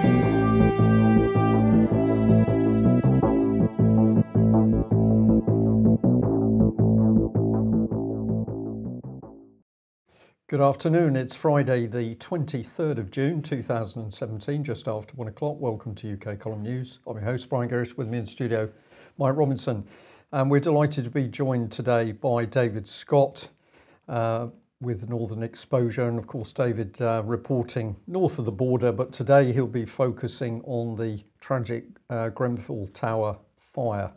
Good afternoon, it's Friday the 23rd of June 2017, just after 1 o'clock. Welcome to UK Column News. I'm your host Brian Gerrish, with me in studio Mike Robinson, and we're delighted to be joined today by David Scott with Northern Exposure, and of course David reporting north of the border, but today he'll be focusing on the tragic Grenfell Tower fire.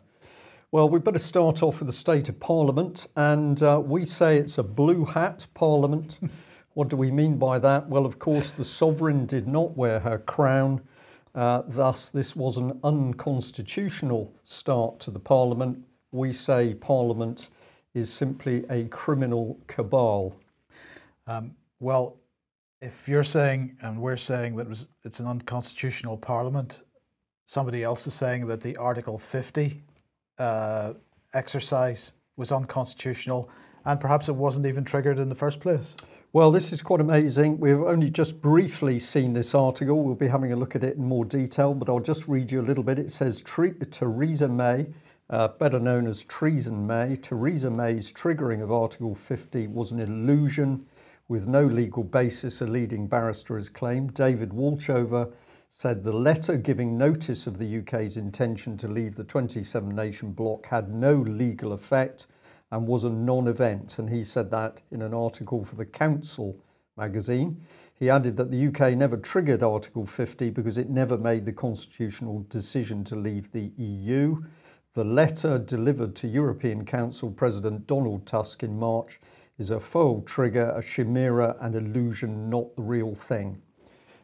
Well, we better start off with the state of Parliament, and we say it's a blue hat Parliament. What do we mean by that? Well, of course, the Sovereign did not wear her crown. Thus, this was an unconstitutional start to the Parliament. We say Parliament is simply a criminal cabal. Well, if you're saying, and we're saying that it's an unconstitutional Parliament, somebody else is saying that the Article 50 exercise was unconstitutional, and perhaps it wasn't even triggered in the first place. Well, this is quite amazing. We've only just briefly seen this article. We'll be having a look at it in more detail, but I'll just read you a little bit. It says Theresa May, better known as Treason May, Theresa May's triggering of Article 50 was an illusion with no legal basis, a leading barrister has claimed. David Walchover said the letter giving notice of the UK's intention to leave the 27-nation bloc had no legal effect and was a non-event, and he said that in an article for the Council magazine. He added that the UK never triggered Article 50 because it never made the constitutional decision to leave the EU. The letter delivered to European Council President Donald Tusk in March is a foil trigger, a chimera, an illusion, not the real thing.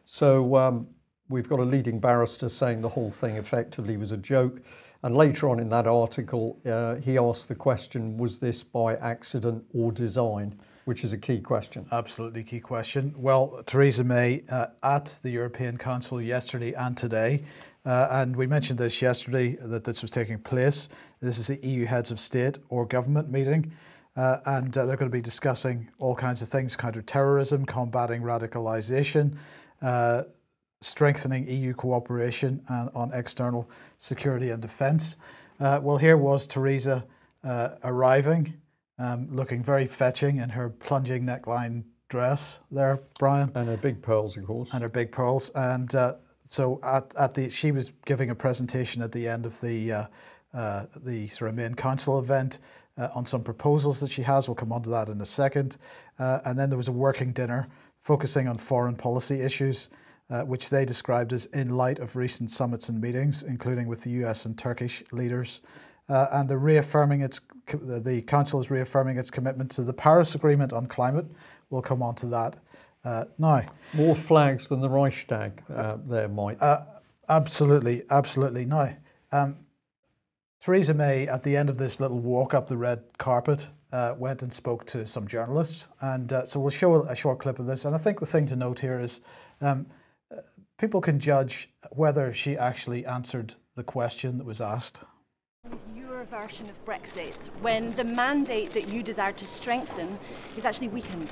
So we've got a leading barrister saying the whole thing effectively was a joke. And later on in that article, he asked the question, was this by accident or design? Which is a key question. Absolutely key question. Well, Theresa May at the European Council yesterday and today, and we mentioned this yesterday that this was taking place. This is the EU heads of state or government meeting, and they're going to be discussing all kinds of things: counter-terrorism, combating radicalisation, strengthening EU cooperation on external security and defence. Well, here was Theresa arriving, looking very fetching in her plunging neckline dress there, Brian. And her big pearls, of course. And her big pearls. And so she was giving a presentation at the end of the sort of main council event on some proposals that she has. We'll come on to that in a second. And then there was a working dinner focusing on foreign policy issues, which they described as in light of recent summits and meetings, including with the US and Turkish leaders. And the Council is reaffirming its commitment to the Paris Agreement on climate. We'll come on to that now. More flags than the Reichstag there, Mike. Absolutely, absolutely. Now, Theresa May, at the end of this little walk up the red carpet, went and spoke to some journalists. And so we'll show a short clip of this. And I think the thing to note here is people can judge whether she actually answered the question that was asked. Your version of Brexit, when the mandate that you desire to strengthen is actually weakened.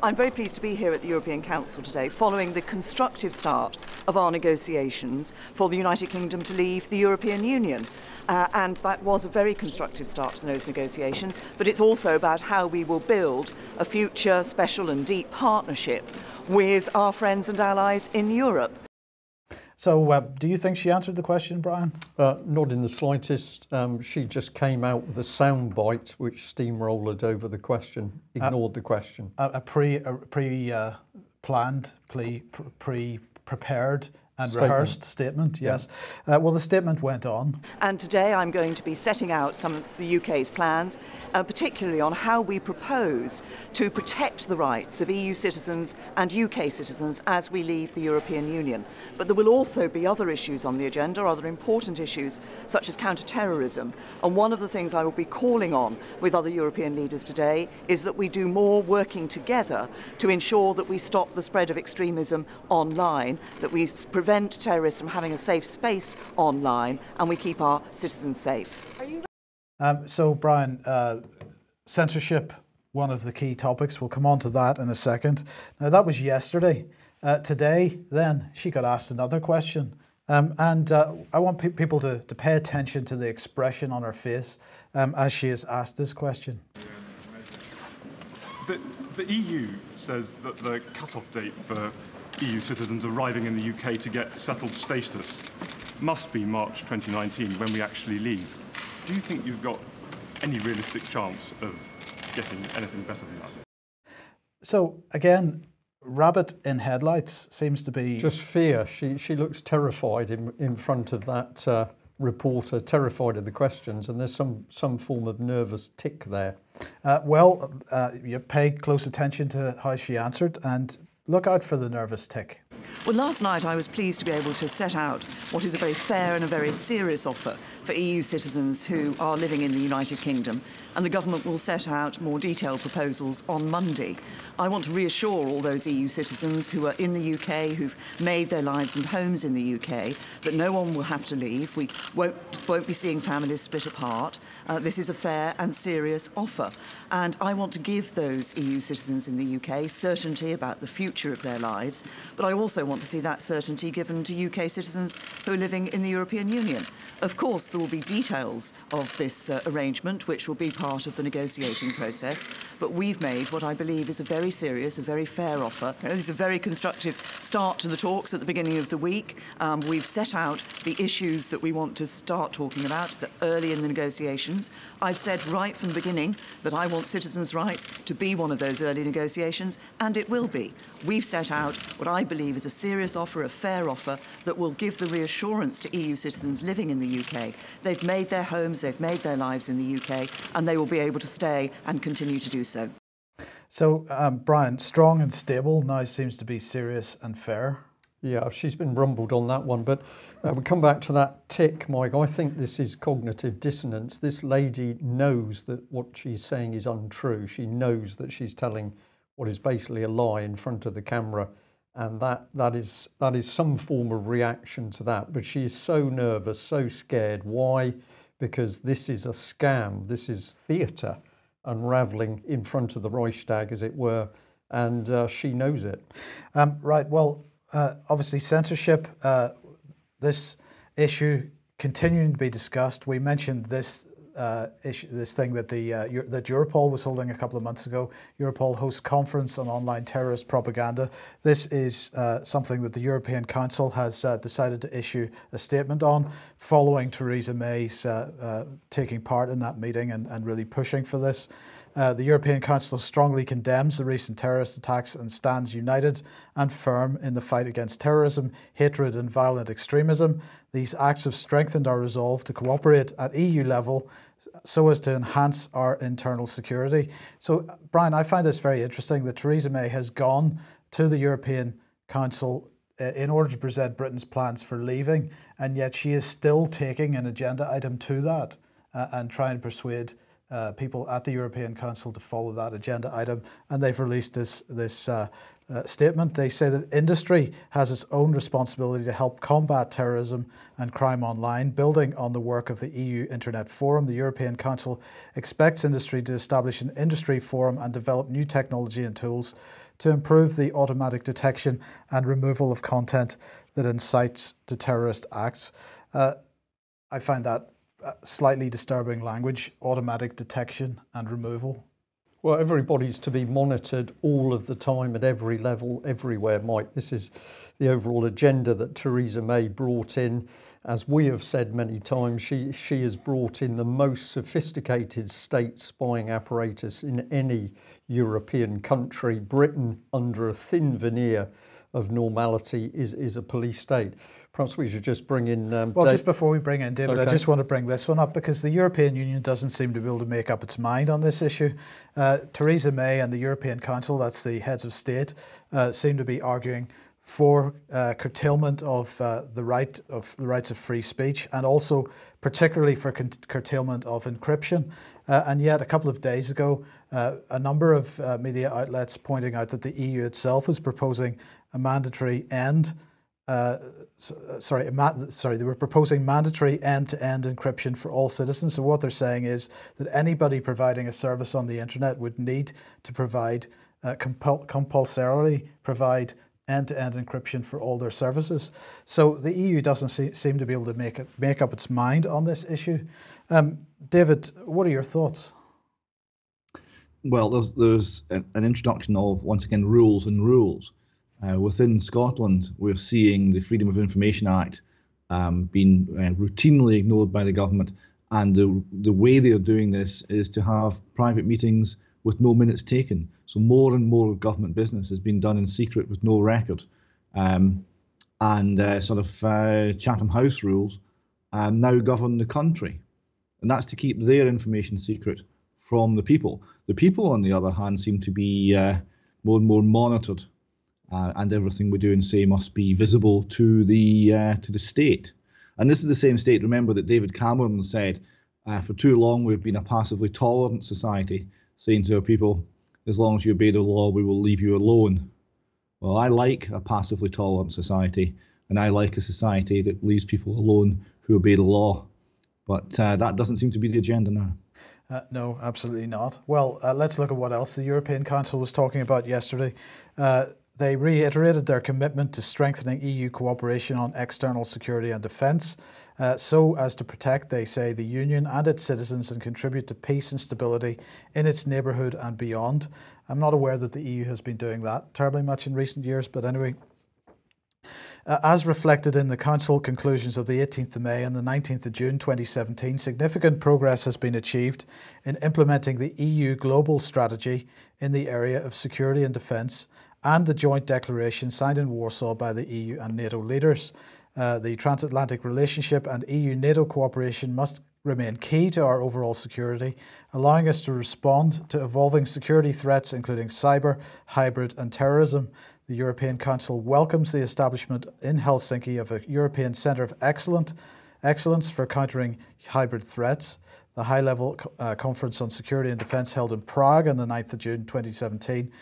I'm very pleased to be here at the European Council today, following the constructive start of our negotiations for the United Kingdom to leave the European Union. And that was a very constructive start to those negotiations, but it's also about how we will build a future special and deep partnership with our friends and allies in Europe. So do you think she answered the question, Brian? Not in the slightest. She just came out with a sound bite which steamrolled over the question, ignored the question. A pre-planned, pre-prepared and rehearsed statement, yes. Yeah. Well, the statement went on. And today I'm going to be setting out some of the UK's plans, particularly on how we propose to protect the rights of EU citizens and UK citizens as we leave the European Union. But there will also be other issues on the agenda, other important issues, such as counter-terrorism. And one of the things I will be calling on with other European leaders today is that we do more working together to ensure that we stop the spread of extremism online, that we prevent terrorists from having a safe space online, and we keep our citizens safe. So, Brian, censorship, one of the key topics. We'll come on to that in a second. Now, that was yesterday. Today, then, she got asked another question. I want people to pay attention to the expression on her face as she is asked this question. The EU says that the cut-off date for EU citizens arriving in the UK to get settled status must be March 2019, when we actually leave. Do you think you've got any realistic chance of getting anything better than that? So, again, rabbit in headlights seems to be... Just fear. She looks terrified in front of that reporter, terrified of the questions, and there's some form of nervous tic there. You pay close attention to how she answered, and look out for the nervous tic. Well, last night I was pleased to be able to set out what is a very fair and a very serious offer for EU citizens who are living in the United Kingdom, and the government will set out more detailed proposals on Monday. I want to reassure all those EU citizens who are in the UK, who've made their lives and homes in the UK, that no one will have to leave. We won't be seeing families split apart. This is a fair and serious offer. And I want to give those EU citizens in the UK certainty about the future of their lives, but I also want to see that certainty given to UK citizens who are living in the European Union. Of course, there will be details of this arrangement, which will be part of the negotiating process, but we've made what I believe is a very serious, a very fair offer. This is a very constructive start to the talks at the beginning of the week. We've set out the issues that we want to start talking about early in the negotiations. I've said right from the beginning that I want citizens' rights to be one of those early negotiations, and it will be. We've set out what I believe is a serious offer, a fair offer, that will give the reassurance to EU citizens living in the UK. They've made their homes, they've made their lives in the UK, and they will be able to stay and continue to do so. So, Brian, strong and stable now seems to be serious and fair. Yeah, she's been rumbled on that one, but we come back to that tick, Mike. I think this is cognitive dissonance. This lady knows that what she's saying is untrue. She knows that she's telling what is basically a lie in front of the camera, and that is some form of reaction to that. But she is so nervous, so scared. Why? Because this is a scam. This is theatre unravelling in front of the Reichstag, as it were, and she knows it. Right. Well, obviously censorship, this issue continuing to be discussed. We mentioned this issue, this thing that that Europol was holding a couple of months ago. Europol hosts conference on online terrorist propaganda. This is something that the European Council has decided to issue a statement on, following Theresa May's taking part in that meeting and really pushing for this. The European Council strongly condemns the recent terrorist attacks and stands united and firm in the fight against terrorism, hatred and violent extremism. These acts have strengthened our resolve to cooperate at EU level so as to enhance our internal security. So, Brian, I find this very interesting that Theresa May has gone to the European Council in order to present Britain's plans for leaving, and yet she is still taking an agenda item to that and trying to persuade people at the European Council to follow that agenda item, and they've released this statement. They say that industry has its own responsibility to help combat terrorism and crime online. Building on the work of the EU Internet Forum, the European Council expects industry to establish an industry forum and develop new technology and tools to improve the automatic detection and removal of content that incites to terrorist acts. I find that slightly disturbing language, automatic detection and removal. Well, everybody's to be monitored all of the time at every level, everywhere, Mike. This is the overall agenda that Theresa May brought in. As we have said many times, she has brought in the most sophisticated state spying apparatus in any European country. Britain, under a thin veneer of normality, is a police state. Perhaps we should just bring in... well, just before we bring in David, okay. I just want to bring this one up because the European Union doesn't seem to be able to make up its mind on this issue. Theresa May and the European Council, that's the heads of state, seem to be arguing for curtailment of the rights of free speech, and also particularly for curtailment of encryption. And yet a couple of days ago, a number of media outlets pointing out that the EU itself is proposing a mandatory end they were proposing mandatory end-to-end encryption for all citizens. So what they're saying is that anybody providing a service on the internet would need to provide compulsorily provide end-to-end encryption for all their services. So the EU doesn't seem to be able to make up its mind on this issue. David, what are your thoughts? Well, there's an introduction of, once again, rules and rules. Within Scotland, we're seeing the Freedom of Information Act being routinely ignored by the government, and the way they're doing this is to have private meetings with no minutes taken. So more and more government business has been done in secret with no record, and Chatham House rules now govern the country, and that's to keep their information secret from the people. The people, on the other hand, seem to be more and more monitored, and everything we do and say must be visible to the state. And this is the same state, remember, that David Cameron said, for too long we've been a passively tolerant society, saying to our people, as long as you obey the law, we will leave you alone. Well, I like a passively tolerant society, and I like a society that leaves people alone who obey the law. But that doesn't seem to be the agenda now. No, absolutely not. Well, let's look at what else the European Council was talking about yesterday. They reiterated their commitment to strengthening EU cooperation on external security and defence, so as to protect, they say, the Union and its citizens and contribute to peace and stability in its neighbourhood and beyond. I'm not aware that the EU has been doing that terribly much in recent years, but anyway. As reflected in the Council conclusions of the 18th of May and the 19th of June 2017, significant progress has been achieved in implementing the EU global strategy in the area of security and defence and the joint declaration signed in Warsaw by the EU and NATO leaders. The transatlantic relationship and EU-NATO cooperation must remain key to our overall security, allowing us to respond to evolving security threats including cyber, hybrid and terrorism. The European Council welcomes the establishment in Helsinki of a European Centre of Excellence for countering hybrid threats. The high-level conference on security and defence held in Prague on the 9th of June 2017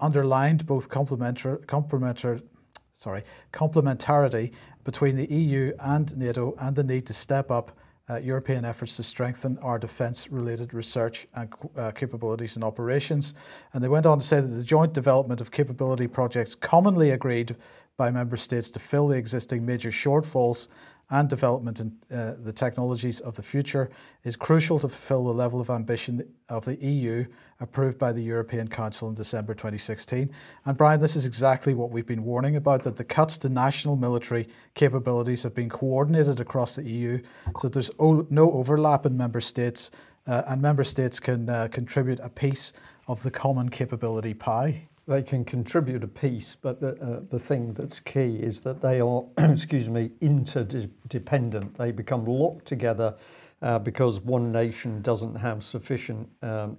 underlined both complementarity between the EU and NATO and the need to step up European efforts to strengthen our defence-related research and capabilities and operations. And they went on to say that the joint development of capability projects commonly agreed by member states to fill the existing major shortfalls and development in the technologies of the future is crucial to fulfill the level of ambition of the EU approved by the European Council in December 2016. And Brian, this is exactly what we've been warning about, that the cuts to national military capabilities have been coordinated across the EU so that there's no overlap in member states, and member states can contribute a piece of the common capability pie. They can contribute a piece, but the thing that's key is that they are, interdependent. They become locked together because one nation doesn't have sufficient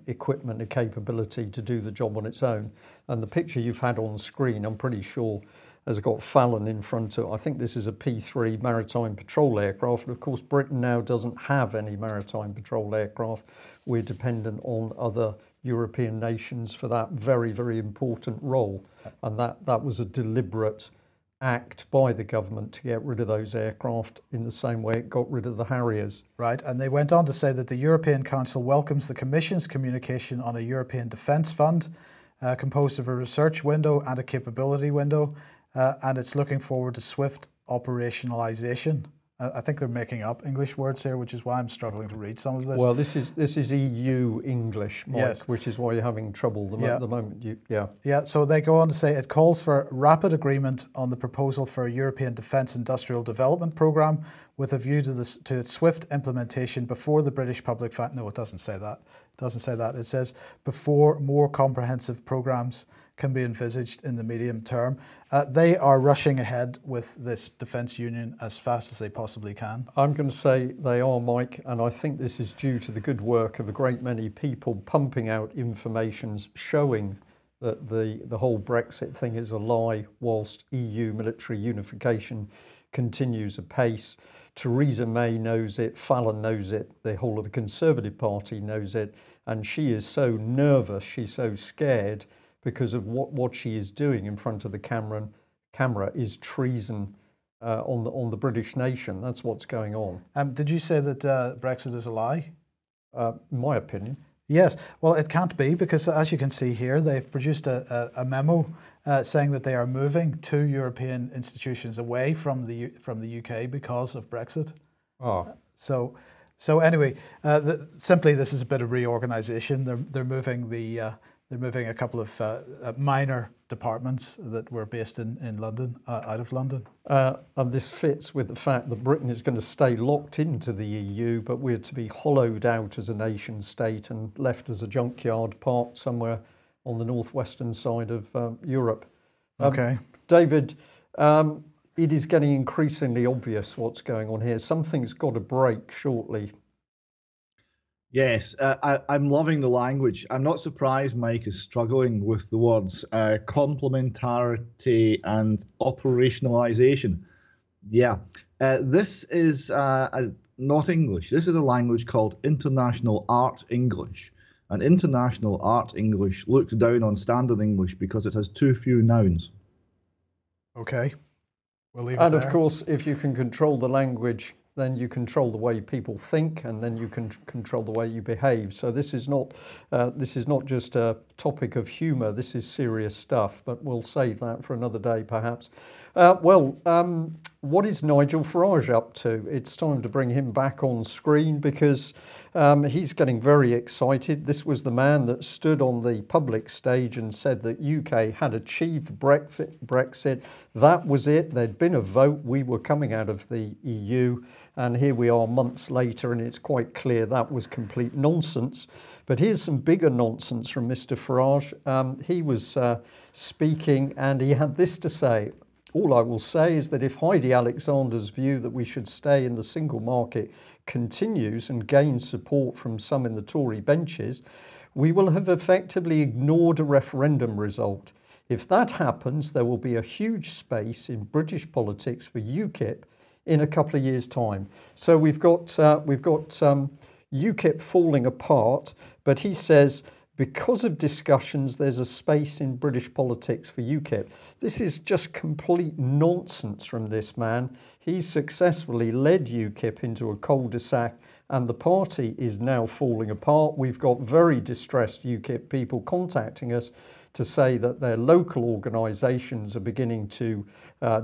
equipment and capability to do the job on its own. And the picture you've had on screen, I'm pretty sure, has got Fallon in front of, I think this is a P3 maritime patrol aircraft. And of course, Britain now doesn't have any maritime patrol aircraft. We're dependent on other European nations for that very, very important role. And that was a deliberate act by the government to get rid of those aircraft in the same way it got rid of the Harriers. Right, and they went on to say that the European Council welcomes the Commission's communication on a European Defence Fund composed of a research window and a capability window, and it's looking forward to swift operationalisation. I think they're making up English words here, which is why I'm struggling to read some of this. Well, this is EU English, Mike, yes. Which is why you're having trouble at the moment. Yeah, so they go on to say it calls for rapid agreement on the proposal for a European Defence Industrial Development Programme with a view to its swift implementation before the British public... No, it doesn't say that. It doesn't say that. It says before more comprehensive programmes can be envisaged in the medium term. They are rushing ahead with this defence union as fast as they possibly can. I'm going to say they are, Mike, and I think this is due to the good work of a great many people pumping out information showing that the whole Brexit thing is a lie whilst EU military unification continues apace. Theresa May knows it, Fallon knows it, the whole of the Conservative Party knows it, and she is so nervous, she's so scared because of what she is doing in front of the camera is treason on the British nation. That's what's going on. Did you say that Brexit is a lie? In my opinion. Yes, well, it can't be because, as you can see here, they've produced a memo saying that they are moving 2 European institutions away from the UK because of Brexit. Oh. So anyway, simply this is a bit of reorganisation. They're moving they're moving a couple of minor departments that were based in London out of London. And this fits with the fact that Britain is going to stay locked into the EU, but we're to be hollowed out as a nation state and left as a junkyard parked somewhere on the northwestern side of Europe. Okay. David, it is getting increasingly obvious what's going on here. Something's got to break shortly. Yes, I'm loving the language. I'm not surprised Mike is struggling with the words complementarity and operationalization. Yeah, this is not English. This is a language called International Art English. And International Art English looks down on Standard English because it has too few nouns. Okay, we'll leave it And there. of course, if you can control the language, then you control the way people think, and then you can control the way you behave. So this is not just a topic of humour. This is serious stuff. But we'll save that for another day, perhaps. What is Nigel Farage up to? It's time to bring him back on screen because he's getting very excited. This was the man that stood on the public stage and said that UK had achieved Brexit. That was it. There'd been a vote. We were coming out of the EU. And here we are months later, and it's quite clear that was complete nonsense. But here's some bigger nonsense from Mr. Farage. He was speaking, and he had this to say. All I will say is that if Heidi Alexander's view that we should stay in the single market continues and gains support from some in the Tory benches, we will have effectively ignored a referendum result. If that happens, there will be a huge space in British politics for UKIP in a couple of years' time. So we've got UKIP falling apart, but he says because of discussions, there's a space in British politics for UKIP. This is just complete nonsense from this man. He's successfully led UKIP into a cul-de-sac, and the party is now falling apart. We've got very distressed UKIP people contacting us to say that their local organisations are beginning to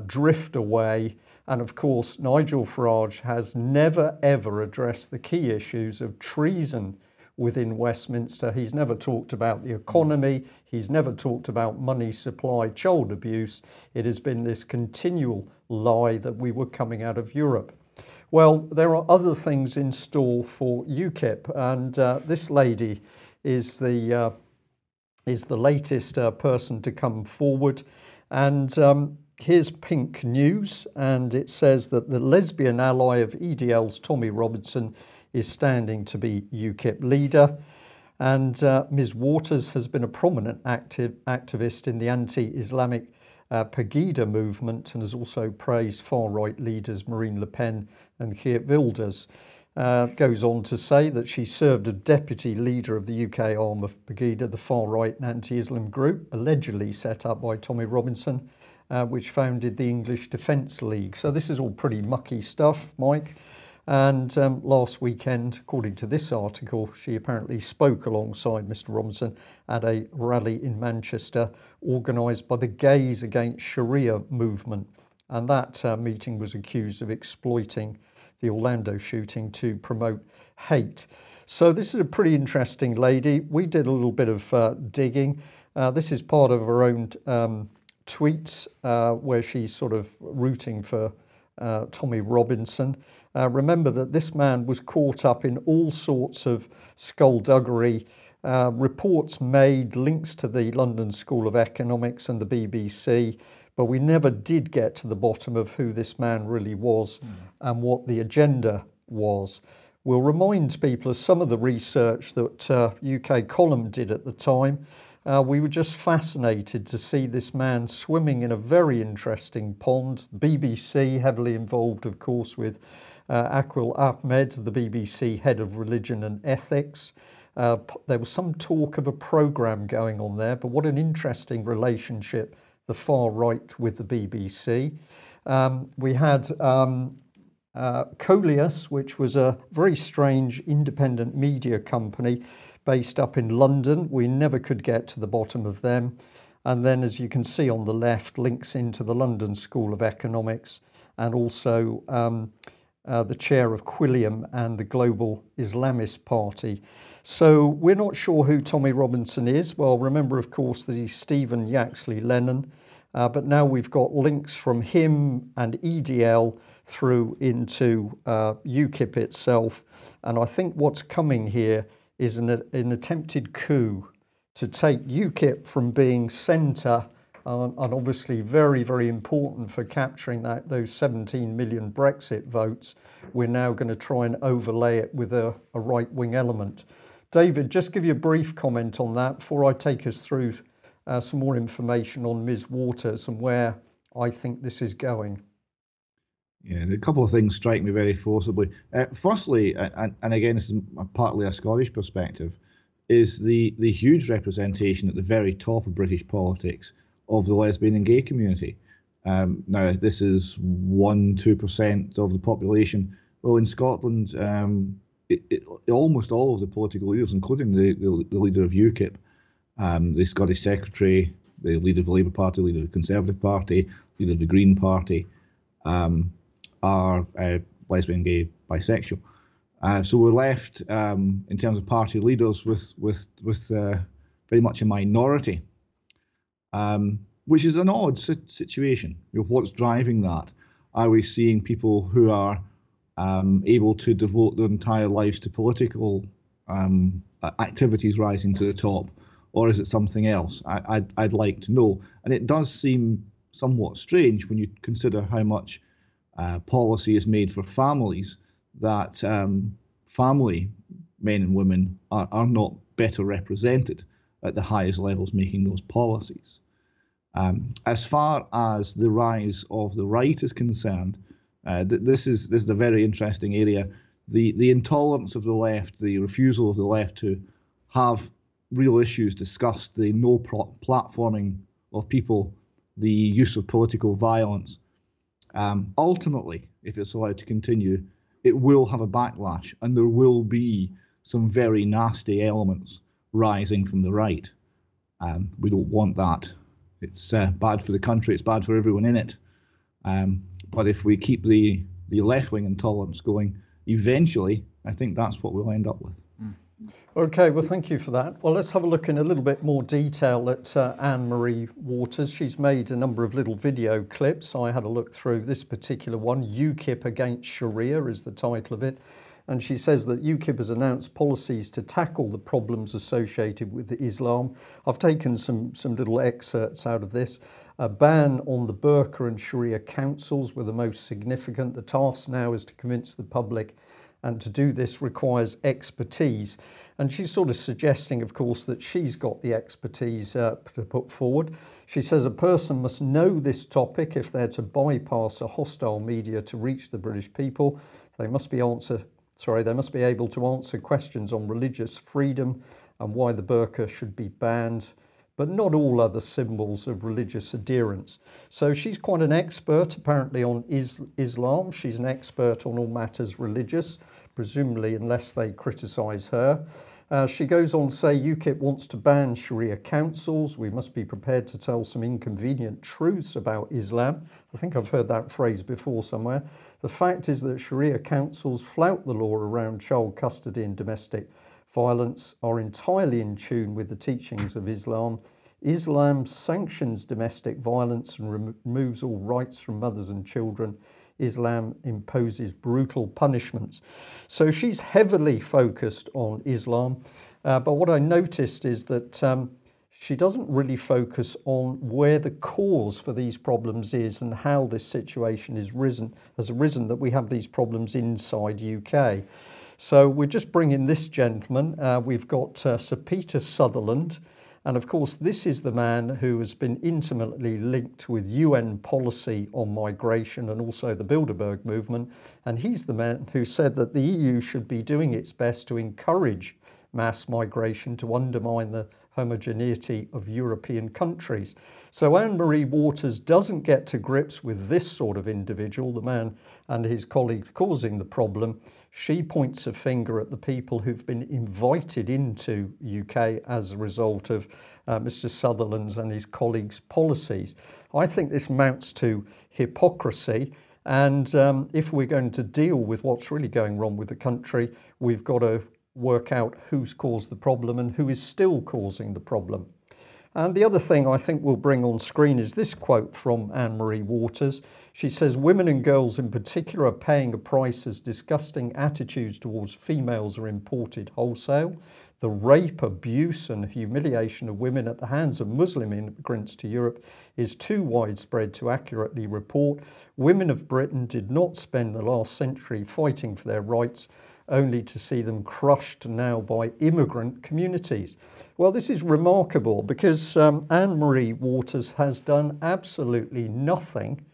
drift away. And of course, Nigel Farage has never, ever addressed the key issues of treason within Westminster. He's never talked about the economy. He's never talked about money supply, child abuse. It has been this continual lie that we were coming out of Europe. Well, there are other things in store for UKIP, and this lady is the latest person to come forward. And here's Pink News, and it says that the lesbian ally of EDL's Tommy Robinson is standing to be UKIP leader. And Ms. Waters has been a prominent activist in the anti-Islamic Pegida movement and has also praised far-right leaders Marine Le Pen and Geert Wilders. Goes on to say that she served as deputy leader of the UK arm of Pegida, the far-right anti-Islam group, allegedly set up by Tommy Robinson, which founded the English Defence League. So this is all pretty mucky stuff, Mike. And last weekend, according to this article, she apparently spoke alongside Mr. Robinson at a rally in Manchester organised by the Gays Against Sharia movement. And that meeting was accused of exploiting the Orlando shooting to promote hate. So this is a pretty interesting lady. We did a little bit of digging. This is part of her own tweets where she's sort of rooting for Tommy Robinson. Remember that this man was caught up in all sorts of skullduggery, reports made, links to the London School of Economics and the BBC, but we never did get to the bottom of who this man really was and what the agenda was. We'll remind people of some of the research that UK Column did at the time. We were just fascinated to see this man swimming in a very interesting pond. BBC heavily involved, of course, with Aqil Ahmed, the BBC head of religion and ethics. There was some talk of a programme going on there, but what an interesting relationship, the far right with the BBC. We had Coleus, which was a very strange independent media company based up in London. We never could get to the bottom of them. And then, as you can see on the left, links into the London School of Economics, and also the chair of Quilliam and the Global Islamist Party. So we're not sure who Tommy Robinson is. Well, remember, of course, that he's Stephen Yaxley Lennon. But now we've got links from him and EDL through into UKIP itself. And I think what's coming here is an attempted coup to take UKIP from being centre and obviously very, very important for capturing those 17 million Brexit votes. We're now going to try and overlay it with a right-wing element. David, just give you a brief comment on that before I take us through some more information on Ms. Waters and where I think this is going. Yeah, a couple of things strike me very forcibly. Firstly, and again, this is partly a Scottish perspective, is the huge representation at the very top of British politics of the lesbian and gay community. Now, this is 1-2% of the population. Well, in Scotland, almost all of the political leaders, including the leader of UKIP, the Scottish Secretary, the leader of the Labour Party, leader of the Conservative Party, leader of the Green Party, are lesbian, gay, bisexual. So we're left, in terms of party leaders, with very much a minority, which is an odd situation. You know, what's driving that? Are we seeing people who are able to devote their entire lives to political activities rising to the top, or is it something else? I'd like to know. And it does seem somewhat strange when you consider how much policy is made for families, that family men and women are not better represented at the highest levels making those policies. As far as the rise of the right is concerned, this is a very interesting area. The intolerance of the left, the refusal of the left to have real issues discussed, the no platforming of people, the use of political violence. Ultimately, if it's allowed to continue, it will have a backlash, and there will be some very nasty elements rising from the right. We don't want that. It's bad for the country, it's bad for everyone in it. But if we keep the left-wing intolerance going, eventually, I think that's what we'll end up with. Okay, well, thank you for that. Well, let's have a look in a little bit more detail at Anne-Marie Waters. She's made a number of little video clips. I had a look through this particular one. UKIP Against Sharia is the title of it. And she says that UKIP has announced policies to tackle the problems associated with Islam. I've taken some little excerpts out of this. A ban on the burqa and Sharia councils were the most significant. The task now is to convince the public, and to do this requires expertise. And she's sort of suggesting, of course, that she's got the expertise to put forward. She says a person must know this topic if they're to bypass a hostile media to reach the British people. They must be able to answer questions on religious freedom and why the burqa should be banned, but not all other symbols of religious adherence. So she's quite an expert, apparently, on Islam. She's an expert on all matters religious, presumably unless they criticise her. She goes on to say UKIP wants to ban Sharia councils. We must be prepared to tell some inconvenient truths about Islam. I think I've heard that phrase before somewhere. The fact is that Sharia councils flout the law around child custody and domestic violence, are entirely in tune with the teachings of Islam. Islam sanctions domestic violence and removes all rights from mothers and children. Islam imposes brutal punishments. So she's heavily focused on Islam, but what I noticed is that she doesn't really focus on where the cause for these problems is and how this situation has arisen that we have these problems inside UK. So we're just bringing this gentleman. We've got Sir Peter Sutherland. And of course, this is the man who has been intimately linked with UN policy on migration and also the Bilderberg movement. And he's the man who said that the EU should be doing its best to encourage mass migration to undermine the homogeneity of European countries. So Anne-Marie Waters doesn't get to grips with this sort of individual, the man and his colleagues causing the problem. She points a finger at the people who've been invited into UK as a result of Mr. Sutherland's and his colleagues' policies. I think this amounts to hypocrisy. And if we're going to deal with what's really going wrong with the country, we've got to work out who's caused the problem and who is still causing the problem. And the other thing I think we'll bring on screen is this quote from Anne-Marie Waters. She says, "Women and girls in particular are paying a price as disgusting attitudes towards females are imported wholesale. The rape, abuse and humiliation of women at the hands of Muslim immigrants to Europe is too widespread to accurately report. Women of Britain did not spend the last century fighting for their rights, only to see them crushed now by immigrant communities." Well, this is remarkable because Anne-Marie Waters has done absolutely nothing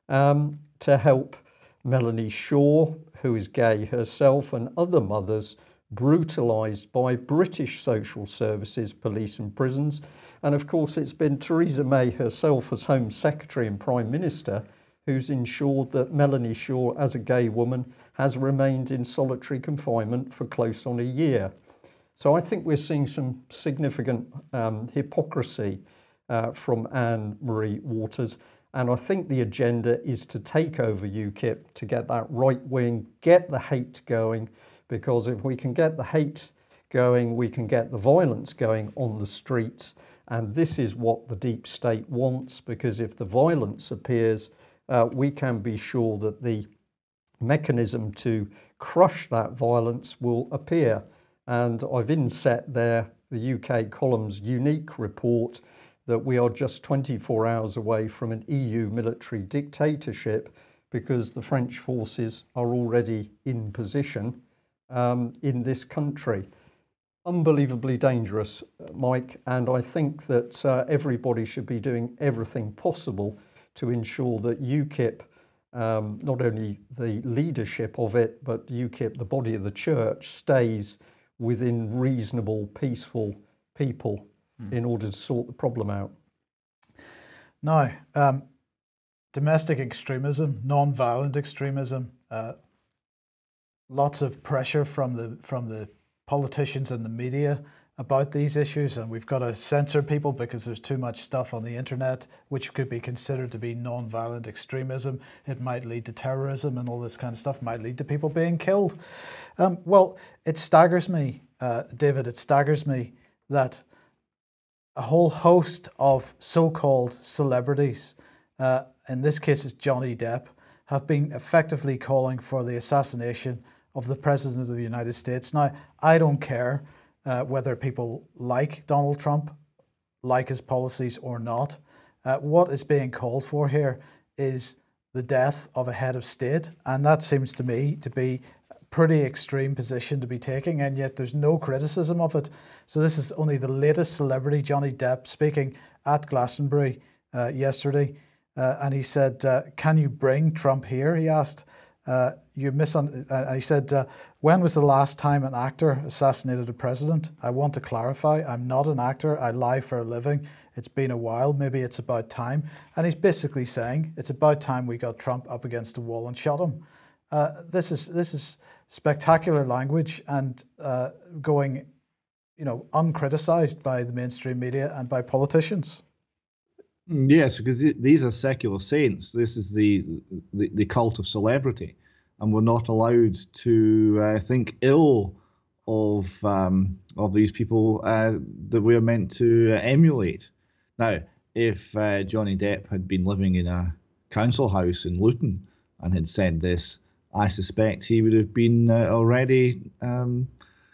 to help Melanie Shaw, who is gay herself, and other mothers brutalised by British social services, police and prisons. And of course, it's been Theresa May herself as Home Secretary and Prime Minister who's ensured that Melanie Shaw, as a gay woman, has remained in solitary confinement for close on a year. So I think we're seeing some significant hypocrisy from Anne-Marie Waters. And I think the agenda is to take over UKIP, to get that right wing, get the hate going, because if we can get the hate going, we can get the violence going on the streets. And this is what the deep state wants, because if the violence appears, we can be sure that the mechanism to crush that violence will appear. And I've inset there the UK column's unique report that we are just 24 hours away from an EU military dictatorship because the French forces are already in position in this country. Unbelievably dangerous, Mike, and I think that everybody should be doing everything possible to ensure that UKIP, not only the leadership of it, but UKIP, the body of the church, stays within reasonable, peaceful people in order to sort the problem out. Now, domestic extremism, non-violent extremism, lots of pressure from the politicians and the media about these issues, and we've got to censor people because there's too much stuff on the internet which could be considered to be non-violent extremism. It might lead to terrorism and all this kind of stuff, might lead to people being killed. Well, it staggers me, David, it staggers me that a whole host of so-called celebrities, in this case it's Johnny Depp, have been effectively calling for the assassination of the President of the United States. Now, I don't care whether people like Donald Trump, like his policies or not. What is being called for here is the death of a head of state, and that seems to me to be a pretty extreme position to be taking, and yet there's no criticism of it. So this is only the latest celebrity, Johnny Depp, speaking at Glastonbury yesterday, and he said, "Can you bring Trump here?" he asked. He said, "When was the last time an actor assassinated a president? I want to clarify, I'm not an actor, I lie for a living. It's been a while, maybe it's about time." And he's basically saying, it's about time we got Trump up against the wall and shot him. This is spectacular language and going, uncriticized by the mainstream media and by politicians. Yes, because these are secular saints. This is the cult of celebrity, and we're not allowed to think ill of these people that we are meant to emulate. Now, if Johnny Depp had been living in a council house in Luton and had said this, I suspect he would have been already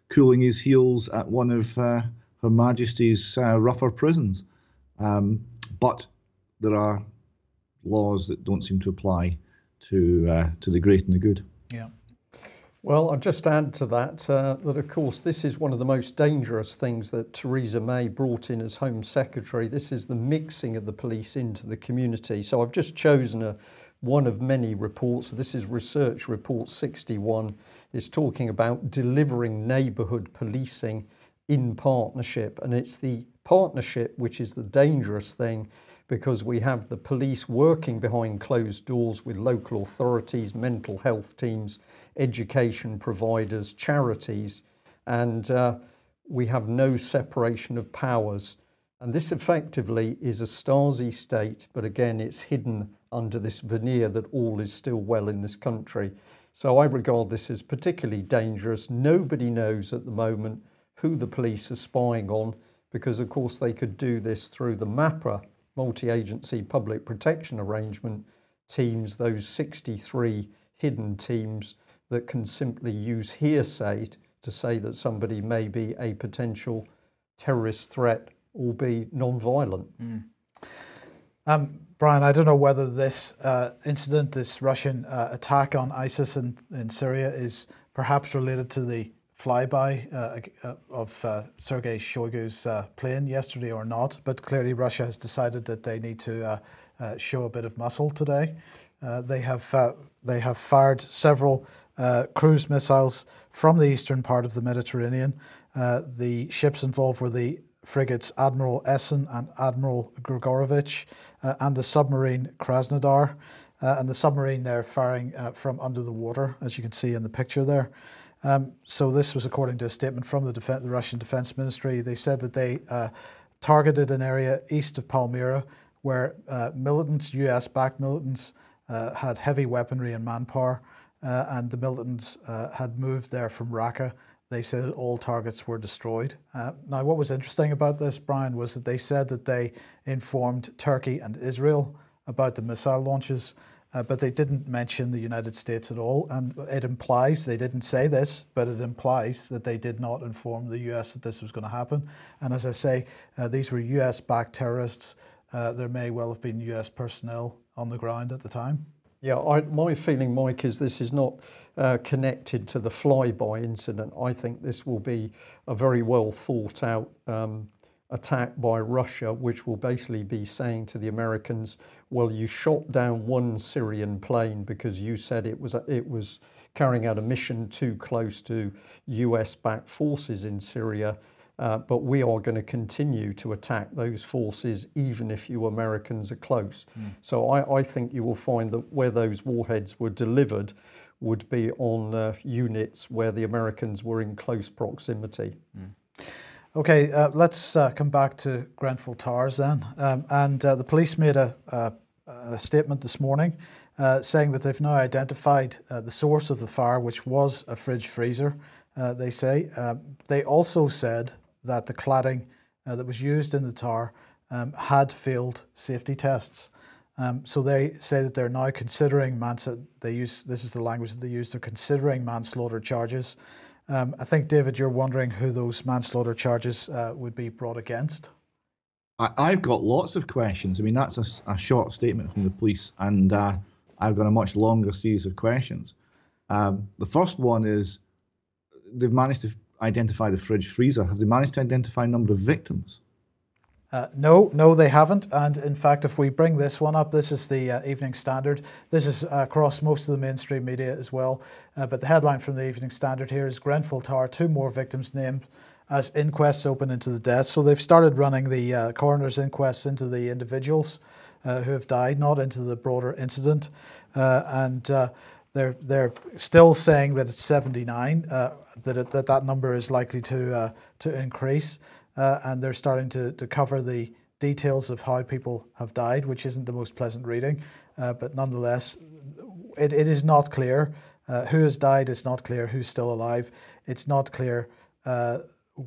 cooling his heels at one of Her Majesty's rougher prisons. But there are laws that don't seem to apply to the great and the good. Yeah. Well, I'll just add to that that of course this is one of the most dangerous things that Theresa May brought in as Home Secretary. This is the mixing of the police into the community. So I've just chosen a one of many reports. This is Research Report 61. It's talking about delivering neighbourhood policing in partnership. And it's the partnership which is the dangerous thing, because we have the police working behind closed doors with local authorities, mental health teams, education providers, charities, and we have no separation of powers. And this effectively is a Stasi state, but again, it's hidden under this veneer that all is still well in this country. So I regard this as particularly dangerous. Nobody knows at the moment who the police are spying on, because of course they could do this through the MAPRA, multi-agency public protection arrangement teams, those 63 hidden teams that can simply use hearsay to say that somebody may be a potential terrorist threat or be non-violent. Brian, I don't know whether this incident, this Russian attack on ISIS in Syria, is perhaps related to the flyby of Sergei Shoigu's plane yesterday or not, but clearly Russia has decided that they need to show a bit of muscle today. They have fired several cruise missiles from the eastern part of the Mediterranean. The ships involved were the frigates Admiral Essen and Admiral Grigorovich, and the submarine Krasnodar. And the submarine they're firing from under the water, as you can see in the picture there. So this was according to a statement from the Russian Defense Ministry. They said that they targeted an area east of Palmyra where militants, US-backed militants, had heavy weaponry and manpower, and the militants had moved there from Raqqa. They said that all targets were destroyed. Now, what was interesting about this, Brian, was that they said that they informed Turkey and Israel about the missile launches, but they didn't mention the United States at all. And it implies, they didn't say this, but it implies that they did not inform the US that this was going to happen. And as I say, these were US-backed terrorists. There may well have been US personnel on the ground at the time. Yeah, my feeling, Mike, is this is not connected to the flyby incident. I think this will be a very well thought out attack by Russia, which will basically be saying to the Americans, well, you shot down one Syrian plane because you said it was carrying out a mission too close to US-backed forces in Syria, but we are going to continue to attack those forces even if you Americans are close. So I think you will find that where those warheads were delivered would be on units where the Americans were in close proximity. Okay, let's come back to Grenfell Towers then. The police made a statement this morning saying that they've now identified the source of the fire, which was a fridge freezer, they say. They also said that the cladding that was used in the tower had failed safety tests. So they say that they're now considering this is the language that they use, they're considering manslaughter charges. I think, David, you're wondering who those manslaughter charges would be brought against. I've got lots of questions. I mean, that's a short statement from the police, and I've got a much longer series of questions. The first one is, they've managed to identify the fridge freezer. Have they managed to identify a number of victims? No, they haven't. And in fact, if we bring this one up, this is the Evening Standard. This is across most of the mainstream media as well. But the headline from the Evening Standard here is Grenfell Tower, 2 more victims named as inquests open into the deaths. So they've started running the coroner's inquests into the individuals who have died, not into the broader incident. They're still saying that it's 79, that number is likely to increase. And they're starting to cover the details of how people have died, which isn't the most pleasant reading. But nonetheless, it is not clear who has died. It's not clear who's still alive. It's not clear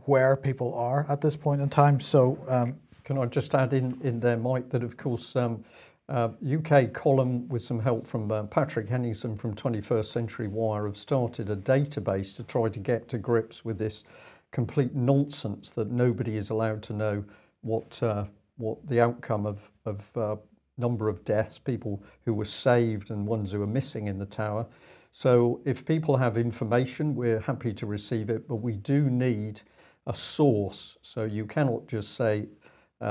where people are at this point in time. So can I just add in there, Mike, that of course UK column with some help from Patrick Henningsen from 21st Century Wire have started a database to try to get to grips with this complete nonsense that nobody is allowed to know what the outcome of number of deaths, people who were saved and ones who are missing in the tower. So if people have information, we're happy to receive it, but we do need a source. So you cannot just say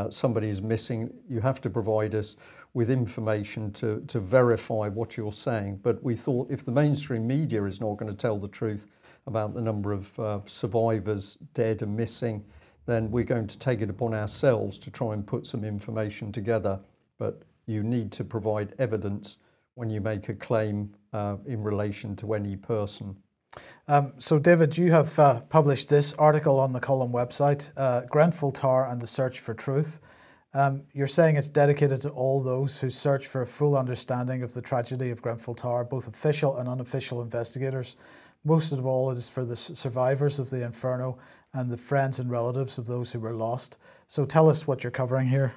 somebody is missing, you have to provide us with information to verify what you're saying. But we thought if the mainstream media is not going to tell the truth about the number of survivors dead and missing, then we're going to take it upon ourselves to try and put some information together. But you need to provide evidence when you make a claim in relation to any person. So David, you have published this article on the Column website, Grenfell Tower and the Search for Truth. You're saying it's dedicated to all those who search for a full understanding of the tragedy of Grenfell Tower, both official and unofficial investigators. Most of all, it is for the survivors of the Inferno and the friends and relatives of those who were lost. So tell us what you're covering here.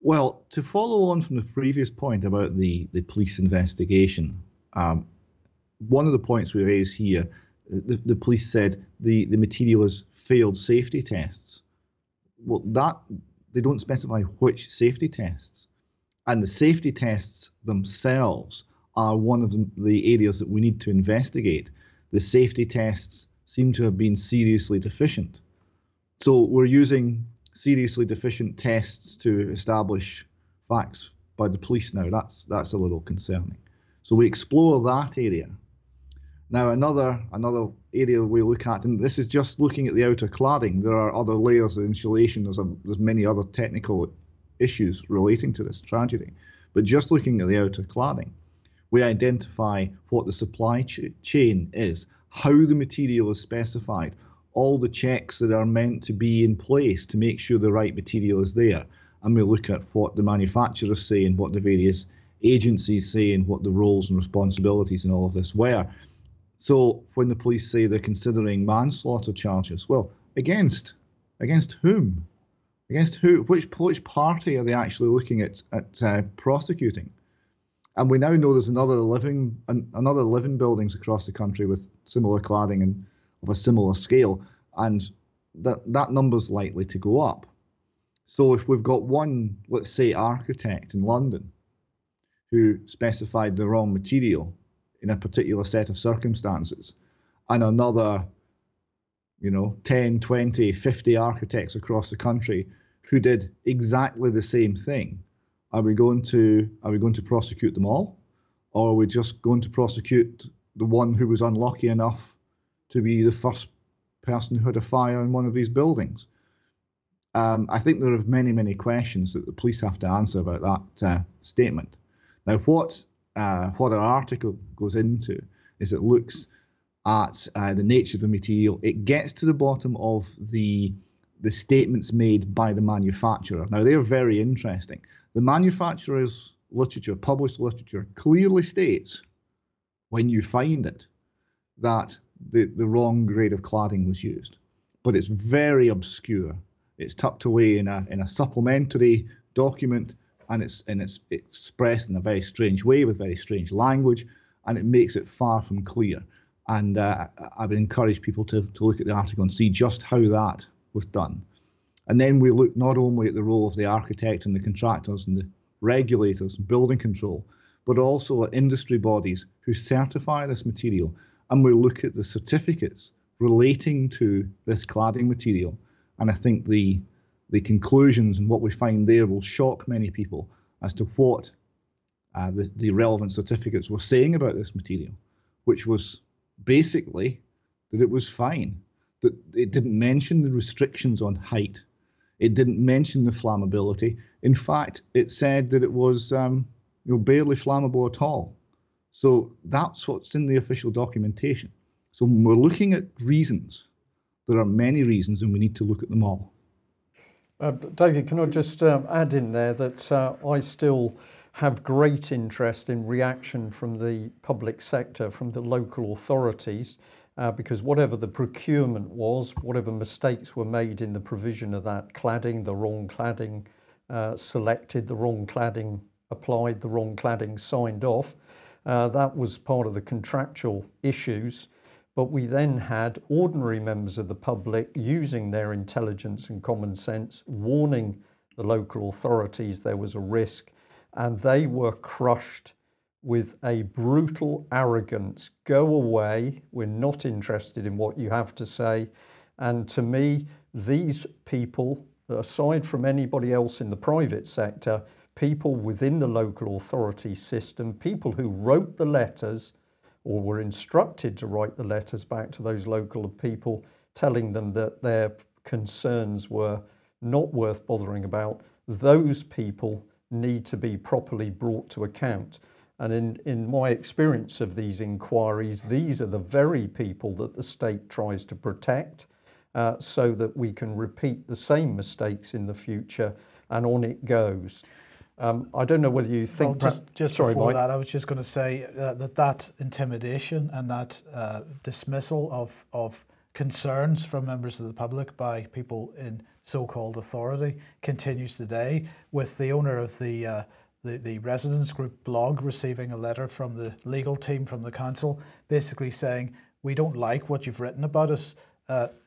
Well, to follow on from the previous point about the police investigation, one of the points we raise here, the police said the material has failed safety tests. Well, they don't specify which safety tests. And the safety tests themselves are one of the areas that we need to investigate. The safety tests seem to have been seriously deficient. So we're using seriously deficient tests to establish facts by the police now. That's a little concerning. So we explore that area. Now another area we look at, and this is just looking at the outer cladding. There are other layers of insulation. There's many other technical issues relating to this tragedy. But just looking at the outer cladding, we identify what the supply chain is, how the material is specified, all the checks that are meant to be in place to make sure the right material is there. And we look at what the manufacturers say and what the various agencies say and what the roles and responsibilities in all of this were. So when the police say they're considering manslaughter charges, well, against whom? Against who? Which party are they actually looking at prosecuting? And we now know there's another 11 buildings across the country with similar cladding and of a similar scale, and that number's likely to go up. So if we've got one, let's say, architect in London who specified the wrong material in a particular set of circumstances, and another 10, 20, 50 architects across the country who did exactly the same thing, are we going to prosecute them all, or are we just going to prosecute the one who was unlucky enough to be the first person who had a fire in one of these buildings? I think there are many questions that the police have to answer about that statement. Now, what our article goes into is it looks at the nature of the material. It gets to the bottom of the statements made by the manufacturer. Now, they're very interesting. The manufacturer's literature, published literature, clearly states, when you find it, that the wrong grade of cladding was used. But it's very obscure. It's tucked away in a supplementary document, and it's expressed in a very strange way with very strange language, and it makes it far from clear. And I would encourage people to look at the article and see just how that was done. And then we look not only at the role of the architect and the contractors and the regulators and building control, but also at industry bodies who certify this material. And we look at the certificates relating to this cladding material. And I think the conclusions and what we find there will shock many people as to what the relevant certificates were saying about this material, which was basically that it was fine, that it didn't mention the restrictions on height. It didn't mention the flammability. In fact, it said that it was barely flammable at all. So that's what's in the official documentation. So when we're looking at reasons, there are many reasons, and we need to look at them all. David, can I just add in there that I still have great interest in reaction from the public sector, from the local authorities, because whatever the procurement was, whatever mistakes were made in the provision of that cladding, the wrong cladding selected, the wrong cladding applied, the wrong cladding signed off, that was part of the contractual issues. But we then had ordinary members of the public using their intelligence and common sense, warning the local authorities there was a risk, and they were crushed with a brutal arrogance. Go away, we're not interested in what you have to say. And to me, these people aside from anybody else in the private sector, people within the local authority system, people who wrote the letters or were instructed to write the letters back to those local people, telling them that their concerns were not worth bothering about, those people need to be properly brought to account. And in my experience of these inquiries, these are the very people that the state tries to protect, so that we can repeat the same mistakes in the future, and on it goes. I don't know whether you think... Well, just sorry, before Mike. that, I was just going to say that intimidation and that dismissal of concerns from members of the public by people in so-called authority continues today, with the owner of the residence group blog receiving a letter from the legal team from the council basically saying, we don't like what you've written about us.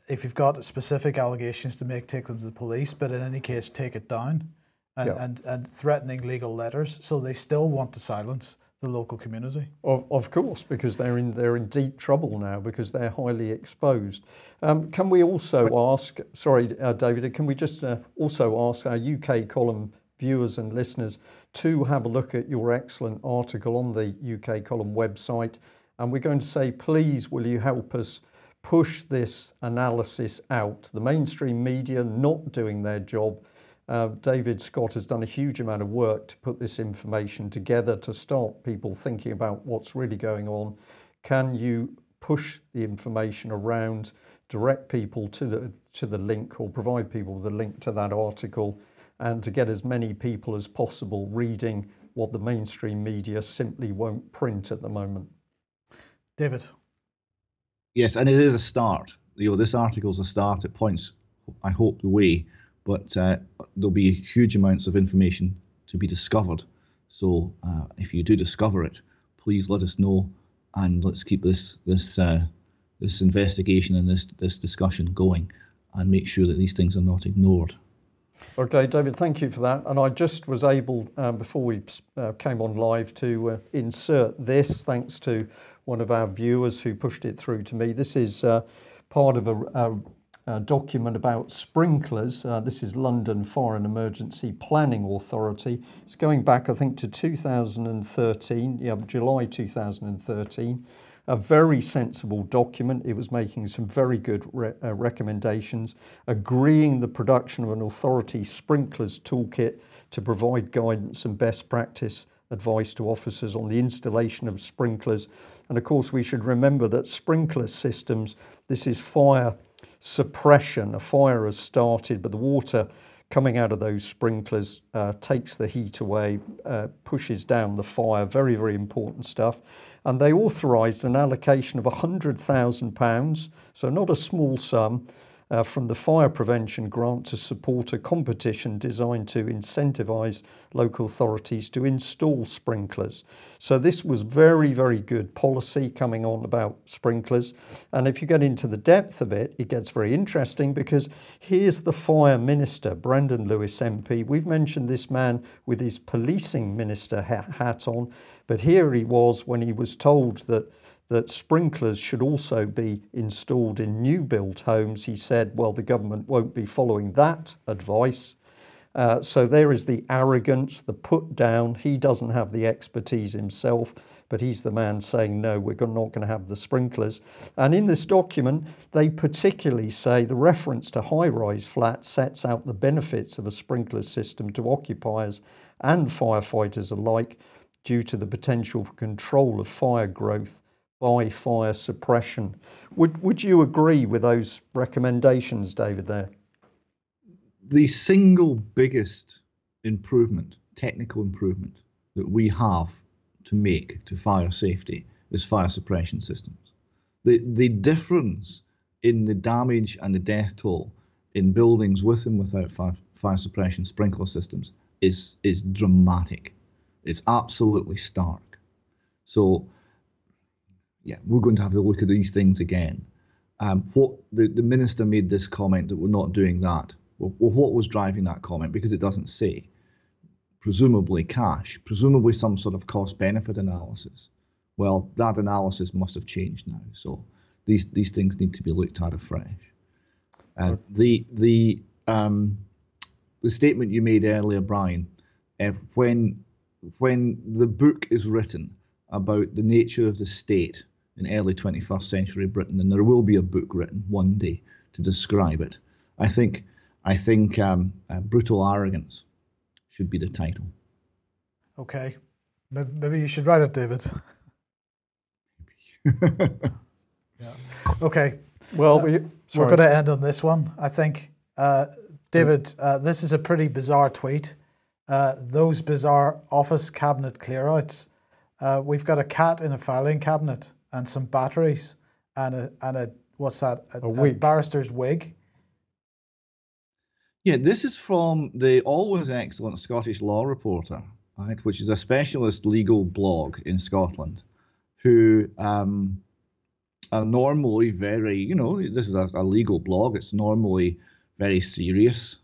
If you've got specific allegations to make, take them to the police, but in any case, take it down. And threatening legal letters. So they still want to silence the local community. Of course, because they're in deep trouble now, because they're highly exposed. Can we also ask, sorry, David, can we just also ask our UK column viewers and listeners to have a look at your excellent article on the UK column website? And we're going to say, please, will you help us push this analysis out? The mainstream media not doing their job. David Scott has done a huge amount of work to put this information together to start people thinking about what's really going on. Can you push the information around, direct people to the link, or provide people with a link to that article, and to get as many people as possible reading what the mainstream media simply won't print at the moment? David. Yes, and it is a start. This article's a start. It points, I hope, the way. But there'll be huge amounts of information to be discovered. So if you do discover it, please let us know, and let's keep this investigation and this discussion going, and make sure that these things are not ignored. Okay, David, thank you for that. And I just was able, before we came on live, to insert this, thanks to one of our viewers who pushed it through to me. This is part of a document about sprinklers. This is London Fire and Emergency Planning Authority. It's going back, I think, to 2013, July 2013. A very sensible document. It was making some very good recommendations, agreeing the production of an authority sprinklers toolkit to provide guidance and best practice advice to officers on the installation of sprinklers. And of course, we should remember that sprinkler systems, this is fire suppression. A fire has started, but the water coming out of those sprinklers takes the heat away, pushes down the fire. Very, very important stuff. And they authorised an allocation of £100,000, so not a small sum, from the fire prevention grant to support a competition designed to incentivise local authorities to install sprinklers. So this was very, very good policy coming on about sprinklers. And if you get into the depth of it, it gets very interesting, because here's the fire minister, Brendan Lewis MP. We've mentioned this man with his policing minister hat on, but here he was when he was told that sprinklers should also be installed in new built homes. He said, well, the government won't be following that advice. So there is the arrogance, the put down. He doesn't have the expertise himself, but he's the man saying, no, we're not going to have the sprinklers. And in this document, they particularly say the reference to high-rise flats sets out the benefits of a sprinkler system to occupiers and firefighters alike, due to the potential for control of fire growth by fire suppression. Would you agree with those recommendations, David, there? The single biggest improvement, technical improvement, that we have to make to fire safety is fire suppression systems. The difference in the damage and the death toll in buildings with and without fire suppression sprinkler systems is dramatic. It's absolutely stark. So yeah, we're going to have to look at these things again. What the minister made this comment that we're not doing that. Well, what was driving that comment? Because it doesn't say. Presumably cash, presumably some sort of cost-benefit analysis. Well, that analysis must have changed now. So these things need to be looked at afresh. The the statement you made earlier, Brian, when the book is written about the nature of the state in early 21st century Britain, and there will be a book written one day to describe it, I think brutal arrogance should be the title. Okay, maybe you should write it, David. Yeah. Okay. Well, we're going to end on this one, I think. David, this is a pretty bizarre tweet. Those bizarre office cabinet clearouts. We've got a cat in a filing cabinet and some batteries and a what's that? A barrister's wig. Yeah, this is from the always excellent Scottish Law Reporter, right, which is a specialist legal blog in Scotland, who are normally very, this is a legal blog. It's normally very serious.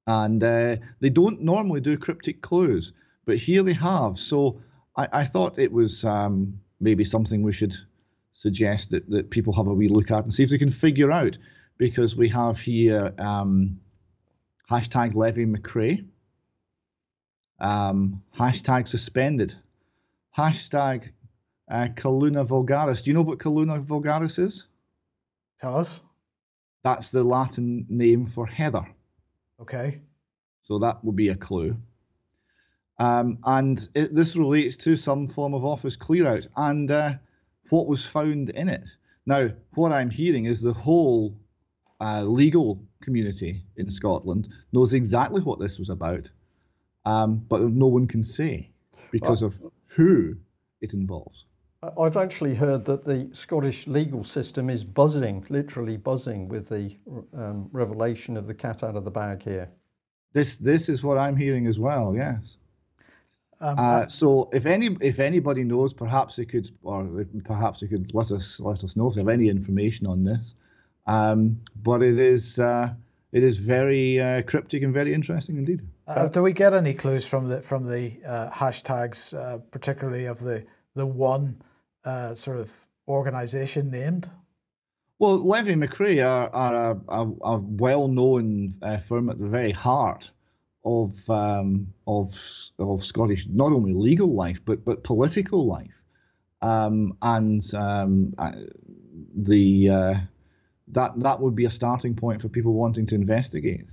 And they don't normally do cryptic clues, but here they have. So I thought it was maybe something we should suggest that people have a wee look at and see if they can figure out, because we have here hashtag Levy McRae, hashtag suspended, hashtag Calluna vulgaris. Do you know what Calluna vulgaris is? Tell us. That's the Latin name for heather. Okay. So that would be a clue. And this relates to some form of office clear-out and what was found in it. Now, what I'm hearing is the whole legal community in Scotland knows exactly what this was about, but no one can say because of who it involves. I've actually heard that the Scottish legal system is buzzing, literally buzzing, with the revelation of the cat out of the bag here. This is what I'm hearing as well. Yes. So if anybody knows, perhaps they could let us know if they have any information on this. But it is very cryptic and very interesting indeed. Do we get any clues from the hashtags, particularly of the one sort of organisation named? Well, Levy McRae are a well-known firm at the very heart of Scottish, not only legal life but political life, that would be a starting point for people wanting to investigate.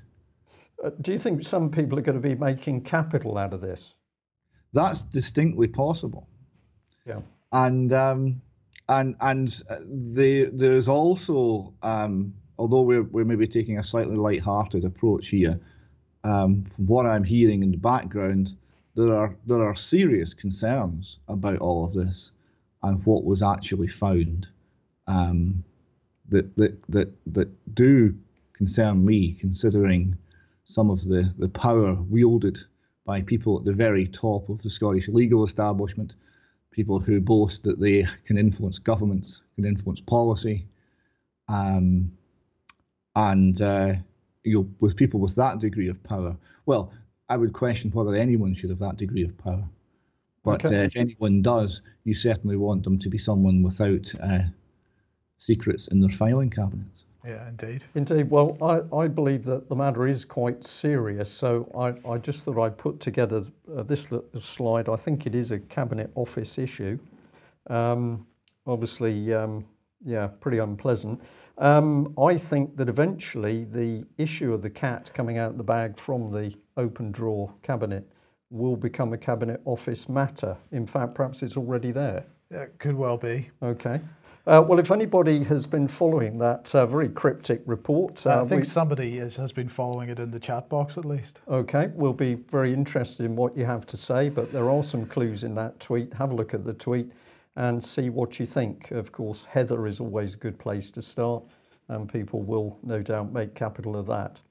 Do you think some people are going to be making capital out of this? That's distinctly possible. Yeah. And there's also, although we're maybe taking a slightly light-hearted approach here, from what I'm hearing in the background, there are serious concerns about all of this and what was actually found, that do concern me, considering some of the power wielded by people at the very top of the Scottish legal establishment, people who boast that they can influence governments, can influence policy, with people with that degree of power. Well, I would question whether anyone should have that degree of power. But okay. If anyone does, you certainly want them to be someone without secrets in their filing cabinets. Yeah, indeed. Indeed. Well, I believe that the matter is quite serious, so I just thought I'd put together this slide. I think it is a Cabinet Office issue. Obviously, yeah, pretty unpleasant. I think that eventually the issue of the cat coming out of the bag from the open drawer cabinet will become a Cabinet Office matter. In fact, perhaps it's already there. Yeah, could well be. Okay. Well, if anybody has been following that very cryptic report... I think somebody has been following it in the chat box at least. Okay, we'll be very interested in what you have to say, but there are some clues in that tweet. Have a look at the tweet and see what you think. Of course, Heather is always a good place to start, and people will no doubt make capital of that.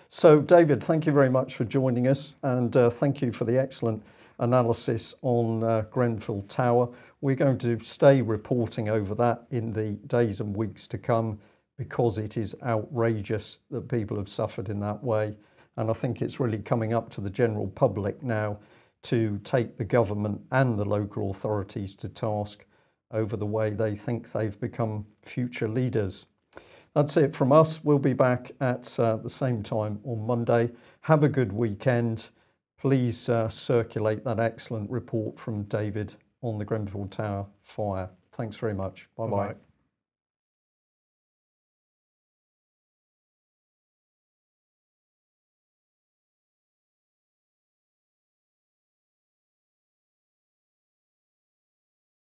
So, David, thank you very much for joining us, and thank you for the excellent analysis on Grenfell Tower. We're going to stay reporting over that in the days and weeks to come, because it is outrageous that people have suffered in that way. And I think it's really coming up to the general public now to take the government and the local authorities to task over the way they think they've become future leaders. That's it from us. We'll be back at the same time on Monday. Have a good weekend. Please circulate that excellent report from David on the Grenfell Tower fire. Thanks very much. Bye-bye.